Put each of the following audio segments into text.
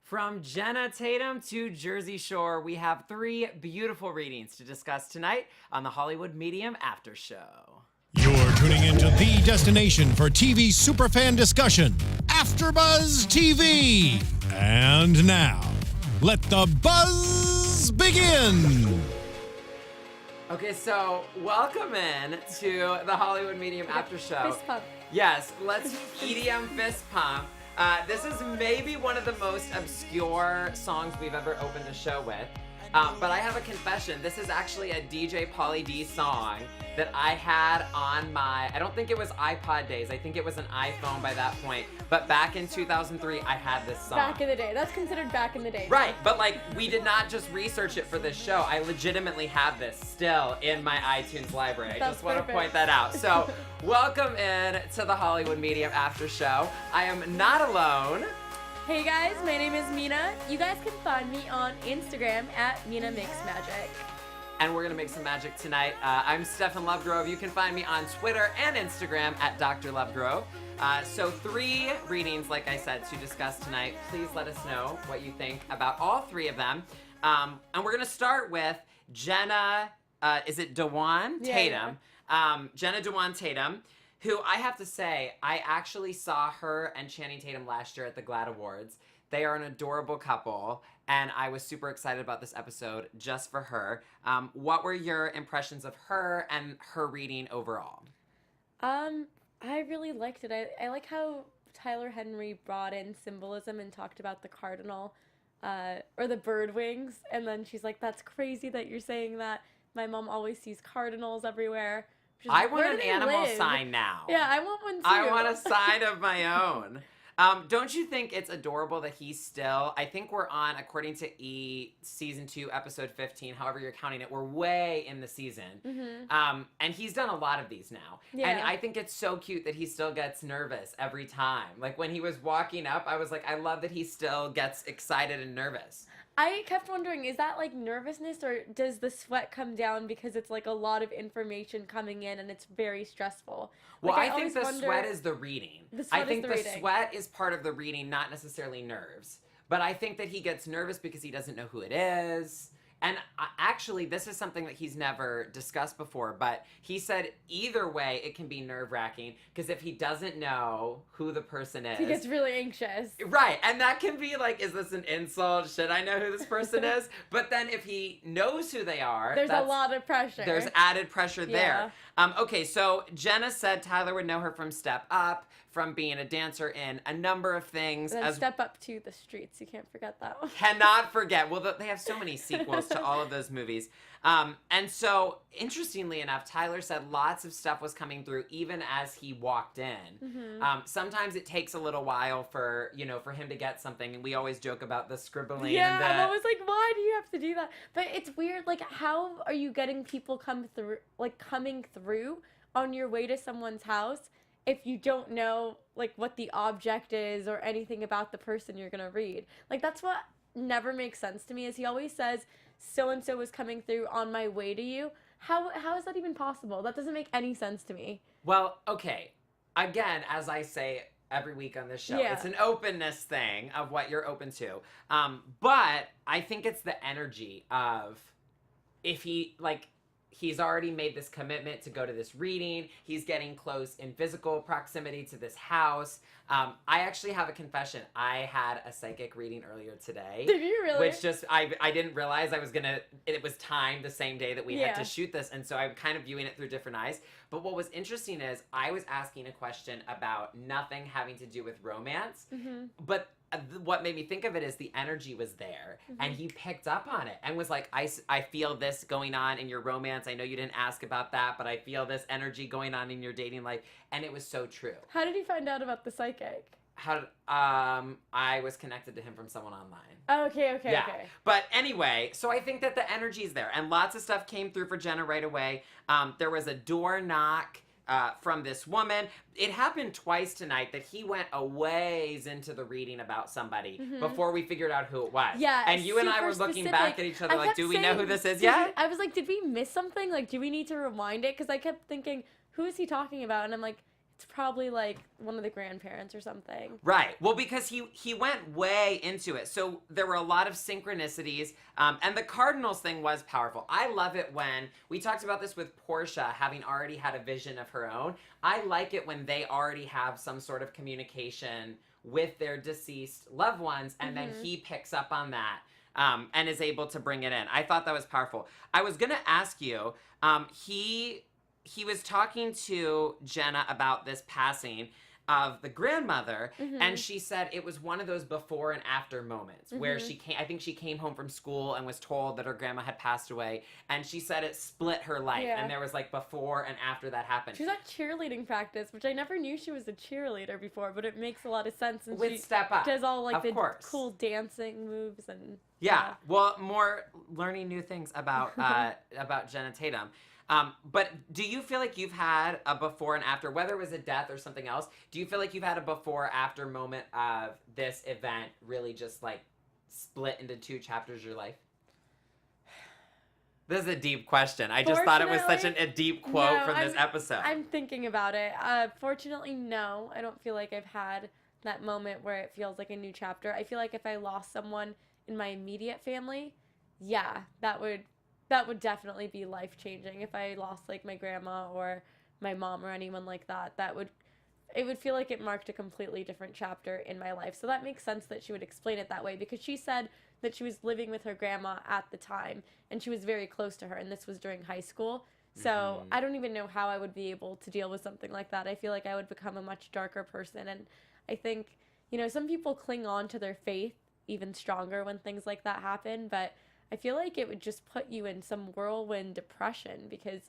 From Jenna, Tatum to Jersey Shore, we have three beautiful readings to discuss tonight on the Hollywood Medium After Show. You're tuning into the destination for TV superfan discussion, AFTERBUZZ TV. And now, let the buzz begin. Okay, so welcome in to the Hollywood Medium After Show. Fist pump. Yes, let's EDM fist pump. This is maybe one of the most obscure songs we've ever opened a show with. But I have a confession. This is actually a DJ Pauly D song that I had on my, I don't think it was iPod days. I think it was an iPhone by that point. But back in 2003, I had this song. Back in the day. That's considered back in the day. Right, but like we did not just research it for this show. I legitimately have this still in my iTunes library. I just want to point that out. So welcome in to the Hollywood Medium After Show. I am not alone. Hey guys, my name is Mina. You guys can find me on Instagram at Mina Makes Magic. And we're gonna make some magic tonight. I'm Stefan Lovegrove. You can find me on Twitter and Instagram at Dr. Lovegrove. So three readings, like I said, to discuss tonight. Please let us know what you think about all three of them. And we're gonna start with Jenna, is it Dewan? Tatum. Yeah. Jenna Dewan Tatum, who I have to say, I actually saw her and Channing Tatum last year at the GLAAD Awards. They are an adorable couple, and I was super excited about this episode just for her. What were your impressions of her and her reading overall? I really liked it. I like how Tyler Henry brought in symbolism and talked about the cardinal, or the bird wings, and then she's like, that's crazy that you're saying that. My mom always sees cardinals everywhere. I want an animal sign now. Yeah, I want one too. I want a sign of my own. Don't you think it's adorable that he's still, I think we're on, according to season 2, episode 15, however you're counting it, we're way in the season. Mm-hmm. And he's done a lot of these now. Yeah. And I think it's so cute that he still gets nervous every time. Like when he was walking up, I was like, I love that he still gets excited and nervous. I kept wondering, is that like nervousness or does the sweat come down because it's like a lot of information coming in and it's very stressful? Well, like, I think the sweat is the reading. I think the sweat is part of the reading, not necessarily nerves. But I think that he gets nervous because he doesn't know who it is. And actually, this is something that he's never discussed before, but he said either way, it can be nerve-wracking, because if he doesn't know who the person is... He gets really anxious. Right, and that can be like, is this an insult? Should I know who this person is? But then if he knows who they are... There's a lot of pressure. There's added pressure there. Okay, so Jenna said Tyler would know her from Step Up, from being a dancer in a number of things. And then Step Up to the Streets. You can't forget that one. Cannot forget. Well, they have so many sequels to all of those movies. And so, interestingly enough, Tyler said lots of stuff was coming through even as he walked in. Mm-hmm. Sometimes it takes a little while for him to get something, and we always joke about the scribbling. Yeah, and I'm always like, why do you have to do that? But it's weird, like, how are you getting people coming through on your way to someone's house if you don't know, like, what the object is or anything about the person you're gonna read? Like, that's what never makes sense to me, is he always says, so-and-so is coming through on my way to you. How is that even possible? That doesn't make any sense to me. Well, okay. Again, as I say every week on this show, it's an openness thing of what you're open to. But I think it's the energy of if he's already made this commitment to go to this reading. He's getting close in physical proximity to this house. I actually have a confession. I had a psychic reading earlier today. Did you really? Which just, I didn't realize it was timed the same day that we had to shoot this. And so I'm kind of viewing it through different eyes. But what was interesting is I was asking a question about nothing having to do with romance. Mm-hmm. But what made me think of it is the energy was there, and he picked up on it and was like, I feel this going on in your romance. I know you didn't ask about that, but I feel this energy going on in your dating life. And it was so true. How did you find out about the psychic? I was connected to him from someone online. Oh, okay. But anyway, so I think that the energy's there, and lots of stuff came through for Jenna right away. There was a door knock from this woman. It happened twice tonight that he went a ways into the reading about somebody before we figured out who it was. Yeah, and you and I were looking back at each other like, do we know who this is yet? I was like, did we miss something? Like, do we need to rewind it? Because I kept thinking, who is he talking about? And I'm like, it's probably like one of the grandparents or something. Right. Well, because he went way into it. So there were a lot of synchronicities. And the Cardinals thing was powerful. I love it when, we talked about this with Portia having already had a vision of her own. I like it when they already have some sort of communication with their deceased loved ones, and then he picks up on that. And is able to bring it in. I thought that was powerful. I was going to ask you, he was talking to Jenna about this passing of the grandmother, and she said it was one of those before and after moments where I think she came home from school and was told that her grandma had passed away, and she said it split her life, and there was like before and after that happened. She was at cheerleading practice, which I never knew she was a cheerleader before, but it makes a lot of sense. And with she Step Up. does all like of the course. cool dancing moves and yeah. Well, more learning new things about Jenna Tatum. But do you feel like you've had a before and after, whether it was a death or something else, do you feel like you've had a before after moment of this event really just like split into 2 chapters of your life? This is a deep question. I just thought it was such a deep quote from this episode. I'm thinking about it. Fortunately, no. I don't feel like I've had that moment where it feels like a new chapter. I feel like if I lost someone in my immediate family, yeah, that would definitely be life-changing. If I lost like my grandma or my mom or anyone like that, it would feel like it marked a completely different chapter in my life. So that makes sense that she would explain it that way, because she said that she was living with her grandma at the time and she was very close to her, and this was during high school. So I don't even know how I would be able to deal with something like that. I feel like I would become a much darker person, and I think, some people cling on to their faith even stronger when things like that happen, but I feel like it would just put you in some whirlwind depression, because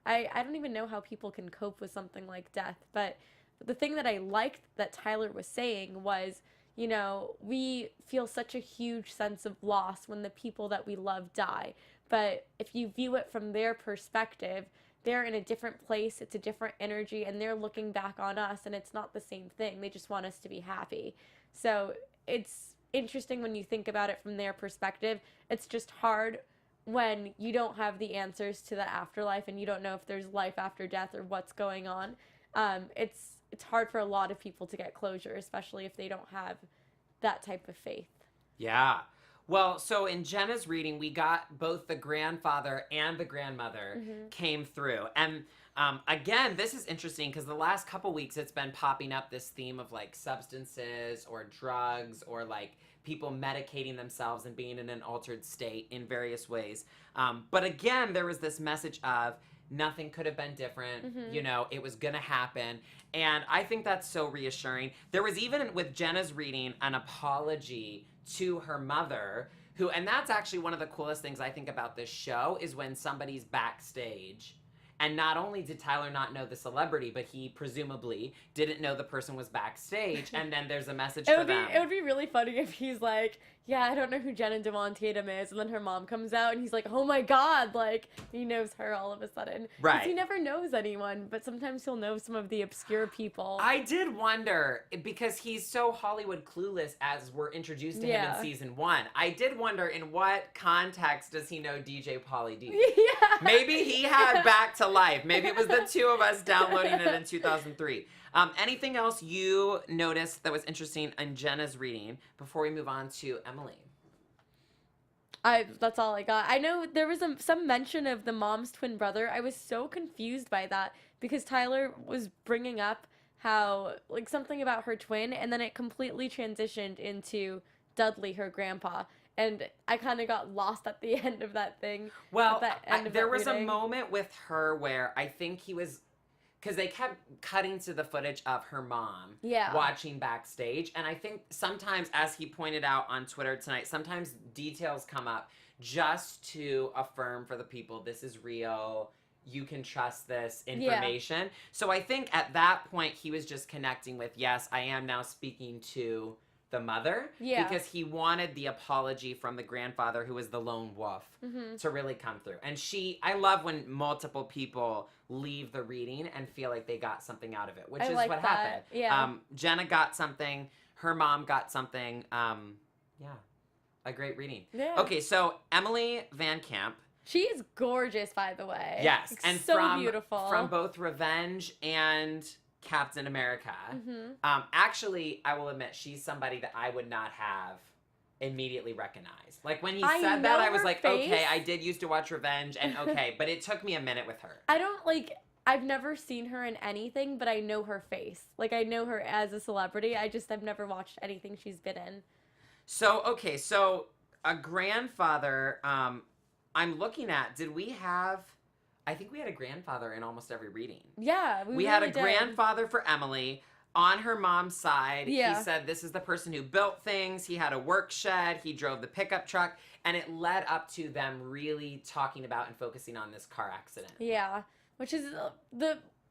I don't even know how people can cope with something like death. But the thing that I liked that Tyler was saying was, we feel such a huge sense of loss when the people that we love die. But if you view it from their perspective, they're in a different place, it's a different energy, and they're looking back on us, and it's not the same thing. They just want us to be happy. So it's interesting when you think about it from their perspective. It's just hard when you don't have the answers to the afterlife and you don't know if there's life after death or what's going on. It's hard for a lot of people to get closure, especially if they don't have that type of faith. Yeah. Well, so in Jenna's reading, we got both the grandfather and the grandmother came through. And again, this is interesting because the last couple weeks it's been popping up, this theme of like substances or drugs or like people medicating themselves and being in an altered state in various ways. But again, there was this message of nothing could have been different. It was going to happen. And I think that's so reassuring. There was even with Jenna's reading an apology to her mother, and that's actually one of the coolest things I think about this show is when somebody's backstage. And not only did Tyler not know the celebrity, but he presumably didn't know the person was backstage, and then there's a message for them. It would be really funny if he's like, yeah, I don't know who Jenna Dewan Tatum is, and then her mom comes out, and he's like, oh my god, like, he knows her all of a sudden. Right. Because he never knows anyone, but sometimes he'll know some of the obscure people. I did wonder, because he's so Hollywood clueless as we're introduced to him in season 1, I did wonder in what context does he know DJ Pauly D? Yeah. Maybe he had Back to Life. Maybe it was the two of us downloading it in 2003. Anything else you noticed that was interesting in Jenna's reading before we move on to Emily? That's all I got. I know there was some mention of the mom's twin brother. I was so confused by that because Tyler was bringing up how, like, something about her twin, and then it completely transitioned into Dudley, her grandpa. And I kind of got lost at the end of that thing. Well, there was a moment with her where I think he was, because they kept cutting to the footage of her mom watching backstage. And I think sometimes, as he pointed out on Twitter tonight, sometimes details come up just to affirm for the people, this is real. You can trust this information. So I think at that point, he was just connecting with, yes, I am now speaking to the mother, because he wanted the apology from the grandfather, who was the lone wolf, to really come through. And I love when multiple people leave the reading and feel like they got something out of it, which is what happened. Yeah. Jenna got something, her mom got something. A great reading. Yeah. Okay, so Emily Vancamp. She is gorgeous, by the way. Yes, like, and so beautiful. From both Revenge and Captain America. Actually, I will admit, she's somebody that I would not have immediately recognized. Like, when he said that, I was like, okay, I did used to watch Revenge, and okay, but it took me a minute with her. I don't, like, I've never seen her in anything, but I know her face. Like, I know her as a celebrity. I've never watched anything she's been in. So, okay, so a grandfather, I'm looking at, did we have, I think we had a grandfather in almost every reading. Yeah, we really had a did. grandfather for Emily. On her mom's side, Yeah. he said this is the person who built things. He had a work shed. He drove the pickup truck. And it led up to them really talking about and focusing on this car accident. Yeah, which is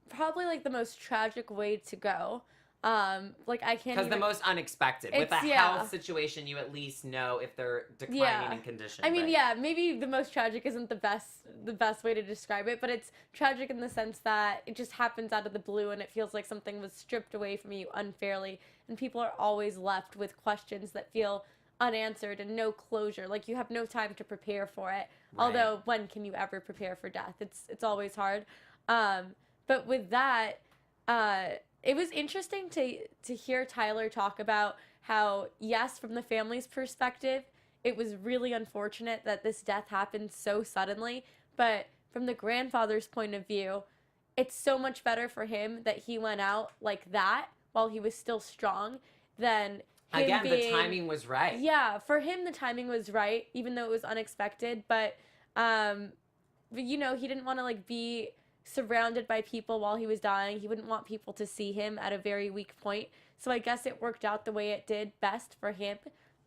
probably, like, the most tragic way to go. Like, I can't Because the most unexpected. With a health situation, you at least know if they're declining in condition. I mean, yeah, maybe the most tragic isn't the best way to describe it, but it's tragic in the sense that it just happens out of the blue and it feels like something was stripped away from you unfairly, and people are always left with questions that feel unanswered and no closure. Like, you have no time to prepare for it. Right. Although, when can you ever prepare for death? It's always hard. But with that, it was interesting to hear Tyler talk about how, yes, from the family's perspective, it was really unfortunate that this death happened so suddenly, but from the grandfather's point of view, it's so much better for him that he went out like that while he was still strong than him Again, being, the timing was right. Yeah, for him, the timing was right, even though it was unexpected, but you know, he didn't want to, like, be surrounded by people while he was dying. He wouldn't want people to see him at a very weak point. So I guess it worked out the way it did, best for him,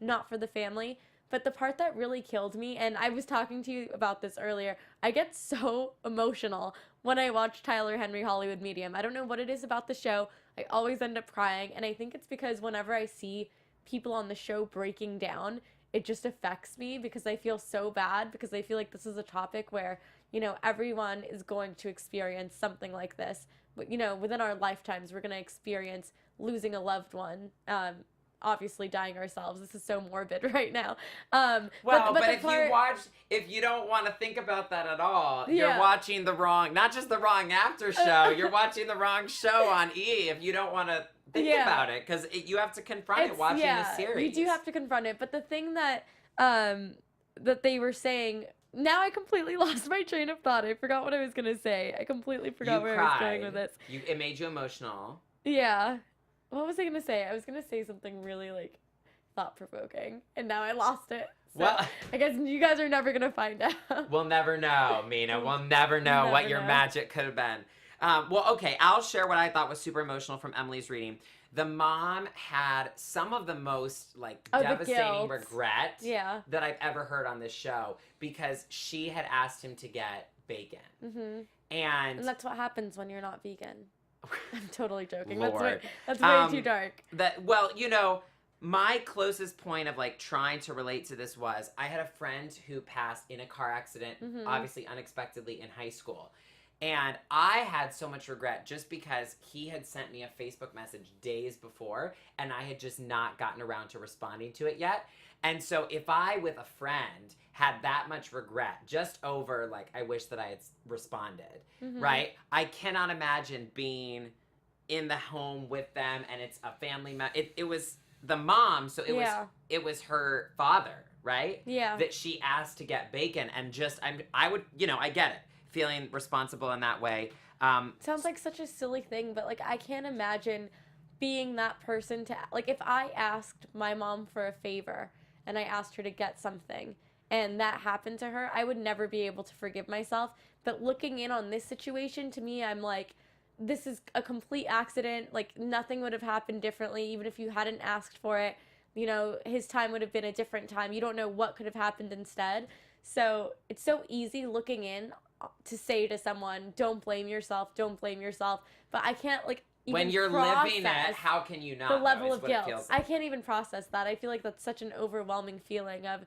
not for the family. But the part that really killed me, and I was talking to you about this earlier, I get so emotional when I watch Tyler Henry Hollywood Medium. I don't know what it is about the show. I always end up crying, and I think it's because whenever I see people on the show breaking down, it just affects me because I feel so bad, because I feel like this is a topic where, you know, everyone is going to experience something like this. But, you know, within our lifetimes, we're going to experience losing a loved one, obviously dying ourselves. This is so morbid right now. But if you don't want to think about that at all, you're watching the wrong, not just the wrong after show, you're watching the wrong show on E if you don't want to think about it, because you have to confront it watching the series. You do have to confront it. But the thing that that they were saying, now I completely lost my train of thought. I forgot what I was going to say. I completely forgot where I was going with this. It made you emotional. Yeah. What was I going to say? I was going to say something really, like, thought-provoking, and now I lost it. So well, I guess you guys are never going to find out. We'll never know, Mina. We'll never know what your magic could have been. Well, okay, I'll share what I thought was super emotional from Emily's reading. The mom had some of the most, like, devastating regret that I've ever heard on this show, because she had asked him to get bacon. Mm-hmm. And that's what happens when you're not vegan. I'm totally joking. Lord. That's way too dark. Well, you know, my closest point of, like, trying to relate to this was I had a friend who passed in a car accident, obviously unexpectedly, in high school. And I had so much regret just because he had sent me a Facebook message days before, and I had just not gotten around to responding to it yet. And so if I, with a friend, had that much regret just over, like, I wish that I had responded, right? I cannot imagine being in the home with them, and it's a family member. It was the mom, so it was her father, right? Yeah. That she asked to get bacon, and just, I would, you know, I get it. Feeling responsible in that way. Sounds like such a silly thing, but, like, I can't imagine being that person to, like, if I asked my mom for a favor and I asked her to get something and that happened to her, I would never be able to forgive myself. But looking in on this situation, to me, I'm like, this is a complete accident. Like, nothing would have happened differently, even if you hadn't asked for it. You know, his time would have been a different time. You don't know what could have happened instead. So it's so easy looking in to say to someone, don't blame yourself, but I can't, like, even when you're living it, how can you not? The level of guilt, I can't even process that. I feel like that's such an overwhelming feeling of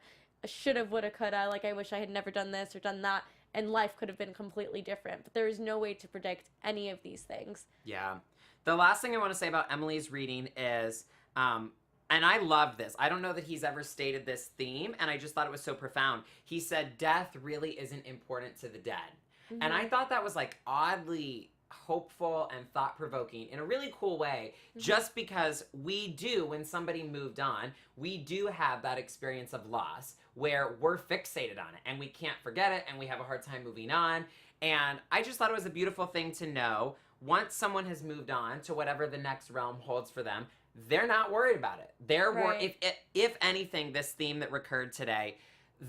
shoulda, woulda, coulda, like, I wish I had never done this or done that, and life could have been completely different, but there is no way to predict any of these things. Yeah. The last thing I want to say about Emily's reading is, and I love this. I don't know that he's ever stated this theme, and I just thought it was so profound. He said, death really isn't important to the dead. And I thought that was, like, oddly hopeful and thought-provoking in a really cool way, just because we do, when somebody moved on, we do have that experience of loss where we're fixated on it and we can't forget it and we have a hard time moving on. And I just thought it was a beautiful thing to know. Once someone has moved on to whatever the next realm holds for them, they're not worried about it. They're if anything, this theme that recurred today,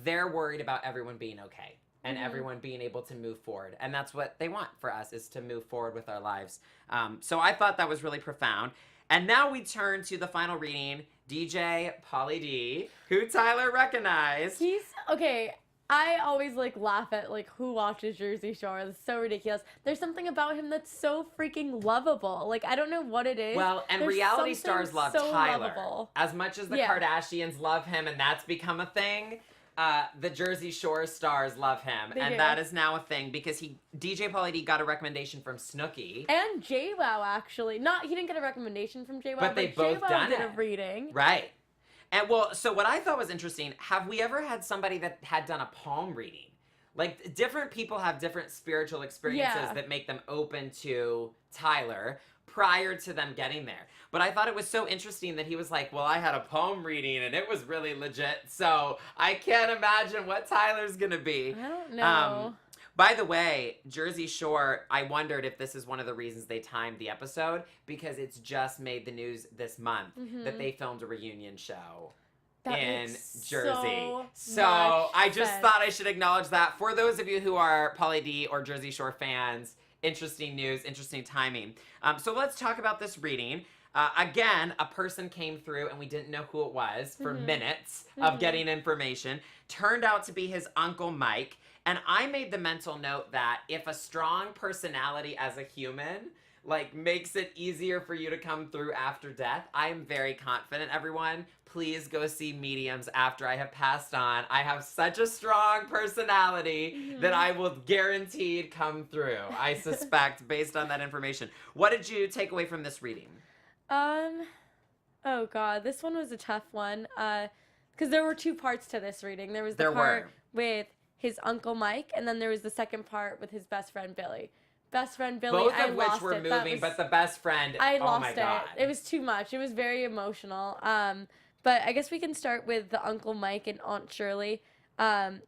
they're worried about everyone being okay and everyone being able to move forward. And that's what they want for us, is to move forward with our lives. So I thought that was really profound. And now we turn to the final reading, DJ Pauly D, who Tyler recognized. He's, okay, I always, like, laugh at, like, who watches Jersey Shore. It's so ridiculous. There's something about him that's so freaking lovable. Like, I don't know what it is. Well, and There's reality something stars love so Tyler. lovable. As much as the Kardashians love him and that's become a thing, the Jersey Shore stars love him. They do. That is now a thing because DJ Pauly D got a recommendation from Snooki. And JWoww, actually. He didn't get a recommendation from JWoww, But they both JWoww done did it. a reading. Right. And well, so what I thought was interesting, have we ever had somebody that had done a palm reading? Like, different people have different spiritual experiences that make them open to Tyler prior to them getting there. But I thought it was so interesting that he was like, well, I had a palm reading and it was really legit, so I can't imagine what Tyler's gonna be. I don't know. By the way, Jersey Shore, I wondered if this is one of the reasons they timed the episode, because it's just made the news this month that they filmed a reunion show. That in makes Jersey. So I just sense. thought I should acknowledge that. For those of you who are Pauly D or Jersey Shore fans, interesting news, interesting timing. So let's talk about this reading. Again, a person came through and we didn't know who it was for minutes of getting information. Turned out to be his Uncle Mike. And I made the mental note that if a strong personality as a human makes it easier for you to come through after death, I am very confident, everyone. Please go see mediums after I have passed on. I have such a strong personality that I will guaranteed come through, I suspect, based on that information. What did you take away from this reading? Oh God, this one was a tough one. Because there were two parts to this reading. There was the part with his Uncle Mike, and then there was the second part with his best friend Billy. Best friend Billy, both of which were moving, but the best friend, I oh lost my God. It was too much. It was very emotional. But I guess we can start with the Uncle Mike and Aunt Shirley. I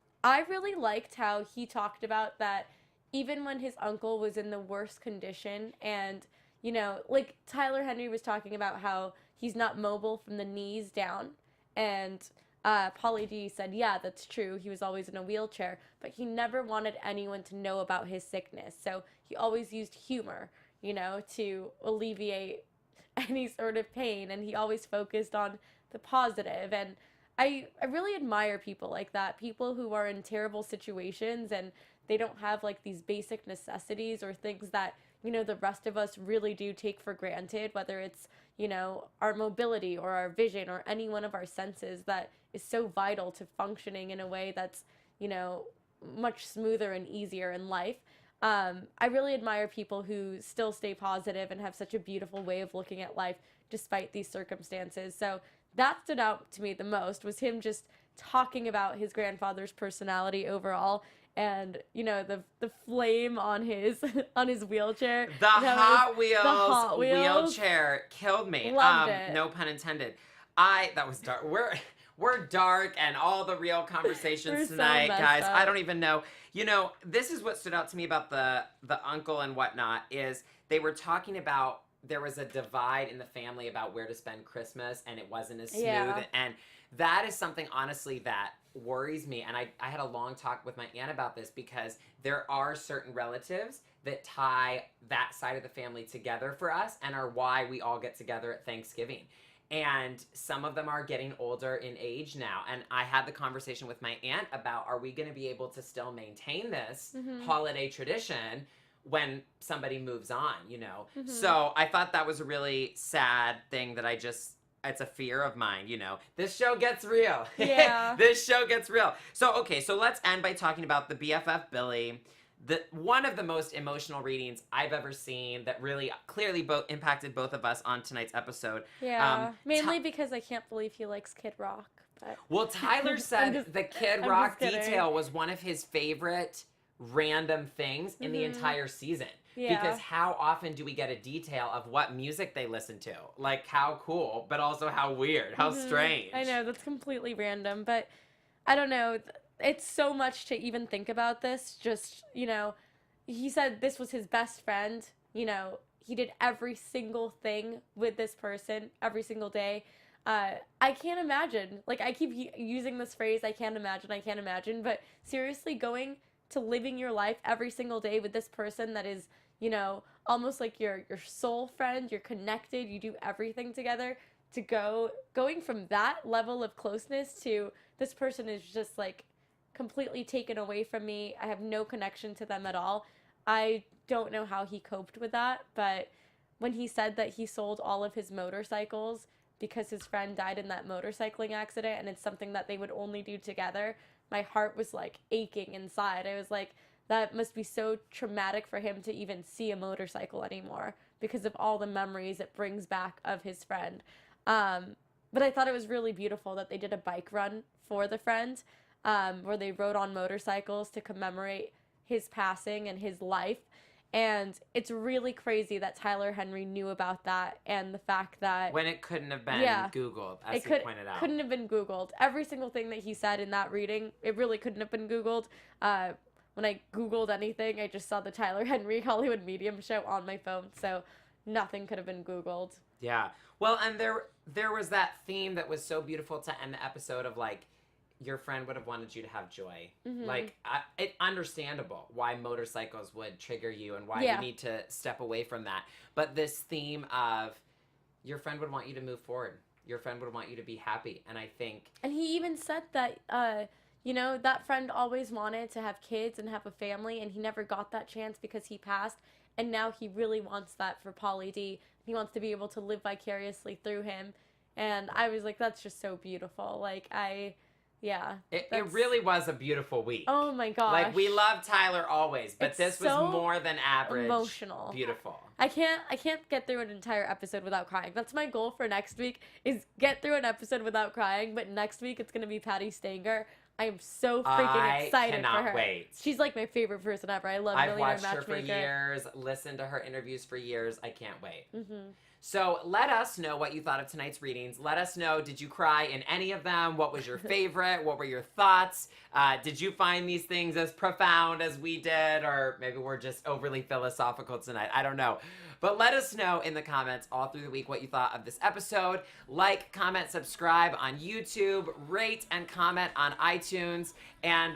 really liked how he talked about that even when his uncle was in the worst condition, and, you know, like Tyler Henry was talking about how he's not mobile from the knees down, and Pauly D said, yeah, that's true. He was always in a wheelchair, but he never wanted anyone to know about his sickness. So he always used humor, you know, to alleviate any sort of pain, and he always focused on the positive. And I really admire people like that, people who are in terrible situations and they don't have like these basic necessities or things that, you know, the rest of us really do take for granted, whether it's, you know, our mobility or our vision or any one of our senses that is so vital to functioning in a way that's, you know, much smoother and easier in life. I really admire people who still stay positive and have such a beautiful way of looking at life despite these circumstances. So that stood out to me the most, was him just talking about his grandfather's personality overall, and, you know, the flame on his on his wheelchair. The Hot Wheels wheelchair killed me. Loved it. No pun intended. That was dark. We're dark, and all the real conversations tonight, guys. Up. I don't even know. You know, this is what stood out to me about the uncle and whatnot, is they were talking about there was a divide in the family about where to spend Christmas, and it wasn't as smooth. Yeah. And that is something, honestly, that worries me. And I had a long talk with my aunt about this, because there are certain relatives that tie that side of the family together for us and are why we all get together at Thanksgiving. And some of them are getting older in age now. And I had the conversation with my aunt about, are we going to be able to still maintain this holiday tradition when somebody moves on, you know? So I thought that was a really sad thing that it's a fear of mine, you know? This show gets real. Yeah. This show gets real. So, okay, so let's end by talking about the BFF Billy. One of the most emotional readings I've ever seen that really clearly impacted both of us on tonight's episode. Yeah, mainly because I can't believe he likes Kid Rock. But well, Tyler said the Kid Rock detail was one of his favorite random things in the entire season. Yeah. Because how often do we get a detail of what music they listen to? Like, how cool, but also how weird, how strange. I know, that's completely random, but I don't know. It's so much to even think about this. Just, you know, he said this was his best friend. You know, he did every single thing with this person every single day. I can't imagine. Like, I keep using this phrase, I can't imagine. But seriously, going to living your life every single day with this person that is, you know, almost like your soul friend, you're connected, you do everything together, going from that level of closeness to this person is just like completely taken away from me. I have no connection to them at all. I don't know how he coped with that, but when he said that he sold all of his motorcycles because his friend died in that motorcycling accident and it's something that they would only do together, my heart was like aching inside. I was like, that must be so traumatic for him to even see a motorcycle anymore because of all the memories it brings back of his friend. But I thought it was really beautiful that they did a bike run for the friend, where they rode on motorcycles to commemorate his passing and his life. And it's really crazy that Tyler Henry knew about that, and the fact that when it couldn't have been Googled, as he pointed out. Couldn't have been Googled. Every single thing that he said in that reading, it really couldn't have been Googled. When I Googled anything, I just saw the Tyler Henry Hollywood Medium show on my phone, so nothing could have been Googled. Yeah. Well, and there was that theme that was so beautiful to end the episode of, like, your friend would have wanted you to have joy. Like, it's understandable why motorcycles would trigger you and why you need to step away from that. But this theme of your friend would want you to move forward. Your friend would want you to be happy. And I think... And he even said that, you know, that friend always wanted to have kids and have a family, and he never got that chance because he passed. And now he really wants that for Pauly D. He wants to be able to live vicariously through him. And I was like, that's just so beautiful. Like, it really was a beautiful week. Oh my gosh. Like, we love Tyler always, but this was more than average. Emotional. Beautiful. I can't get through an entire episode without crying. That's my goal for next week, is get through an episode without crying, but next week it's going to be Patty Stanger. I am so freaking excited for her. I cannot wait. She's like my favorite person ever. I love I've Millionaire watched her Matchmaker. for years, listened to her interviews for years. I can't wait. So let us know what you thought of tonight's readings. Let us know, did you cry in any of them? What was your favorite? What were your thoughts? Did you find these things as profound as we did? Or maybe we're just overly philosophical tonight. I don't know. But let us know in the comments all through the week what you thought of this episode. Like, comment, subscribe on YouTube, rate and comment on iTunes. And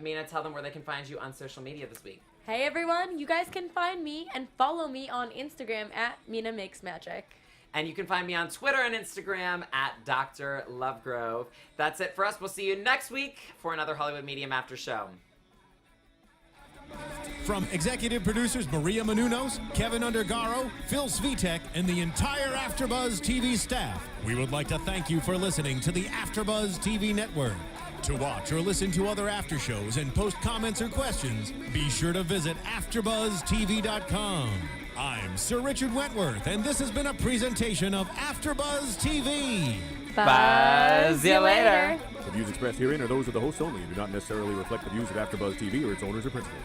Mina, tell them where they can find you on social media this week. Hey everyone, you guys can find me and follow me on Instagram at Mina Makes Magic. And you can find me on Twitter and Instagram at Dr. Lovegrove. That's it for us. We'll see you next week for another Hollywood Medium After Show. From executive producers Maria Menounos, Kevin Undergaro, Phil Svitek, and the entire AfterBuzz TV staff, we would like to thank you for listening to the AfterBuzz TV network. To watch or listen to other after shows and post comments or questions, be sure to visit AfterBuzzTV.com. I'm Sir Richard Wentworth, and this has been a presentation of AfterBuzz TV. Buzz you later. The views expressed herein are those of the hosts only and do not necessarily reflect the views of AfterBuzz TV or its owners or principals.